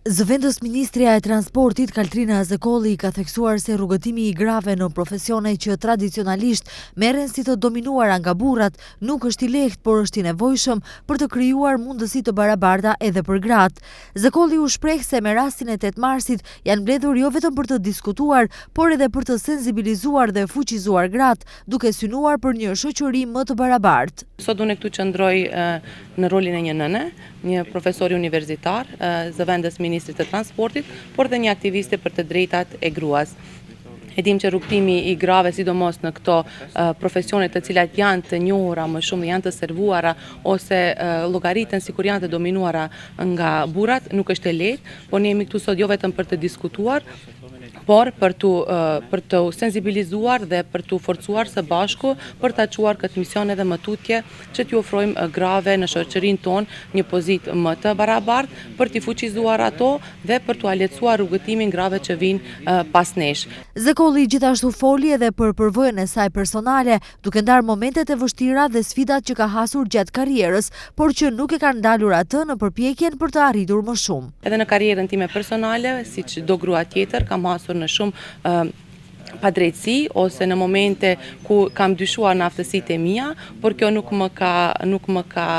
Zëvendës Ministrja e Transportit Kaltrina Azekolli ka theksuar se rrugëtimi i grave në profesione që tradicionalisht merren si të dominuara nga burrat nuk është i lehtë, por është i nevojshëm për të krijuar mundësi të barabarta edhe për gratë. Azekolli u shpreh se me rastin e 8 marsit janë mbledhur jo vetëm për të diskutuar, por edhe për të sensibilizuar dhe fuqizuar gratë, duke synuar për një shoqëri më të barabartë. Sot unë këtu qëndroj në rolin e një nëne, një profesori universitar, zëvendës Ministrit të Transportit, por dhe një aktiviste për të drejtat e gruas. E dim që rrugtimi i grave, sidomos në këto profesionet të cilat janë të njohura më shumë, janë të servuara ose llogaritën sikur janë të dominuara nga burrat, nuk është e lehtë, por ne jemi këtu sot jo vetëm për të diskutuar, por për të sensibilizuar dhe për të forcuar së bashku për ta çuar këtë mision edhe më tutje që t'ju ofrojmë grave në shoqërinë tonë një pozitë më të barabartë, për t'i fuqizuar ato dhe për t'u lehtësuar rrugëtimin grave që vinë pas nesh. Azekolli gjithashtu foli edhe për përvojën e saj personale, duke ndarë momentet e vështira dhe sfidat që ka hasur gjatë karrierës, por që nuk e kanë ndalur atë në përpjekjen për të arritur më shumë. Edhe në karrierën time personale, siç do grua tjetër, kam hasur në shumë padrejtësi ose në momente ku kam dyshuar në aftësitë e mia, por kjo nuk më ka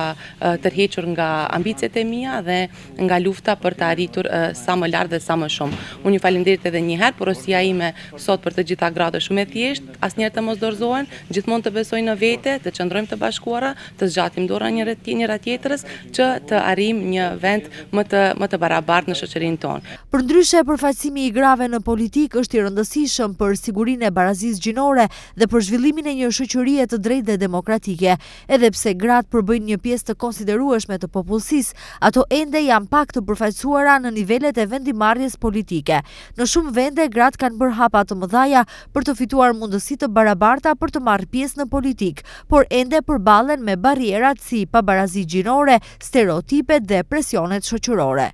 tërhequr nga ambicet e mia dhe nga lufta për të arritur sa më lart dhe sa më shumë. Unë ju falenderoj edhe një herë, porosia ime sot për të gjitha gratë shumë e thjeshtë, asnjëherë të mos dorëzohen, gjithmonë të besojnë në vete, të qëndrojmë të bashkuara, të zgjatim dora njëra tjetrës që të arrijmë një vend më të barabartë në shoqërinë tonë. Përndryshe, përfaqësimi i grave në politikë është i rëndësishëm për sigurinë e barazisë gjinore dhe për zhvillimin e një shoqërie të drejtë dhe demokratike. Edhe pse gratë përbëjnë një pjesë të konsiderueshme të popullsisë, ato ende janë pak të përfaqësuara në nivelet e vendimarrjes politike. Në shumë vende gratë kanë bërë hapa të mëdha për të fituar mundësi të barabarta për të marrë pjesë në politikë, por ende përballen me barrierat si pabarazi gjinore, stereotipet dhe presionet shoqërore.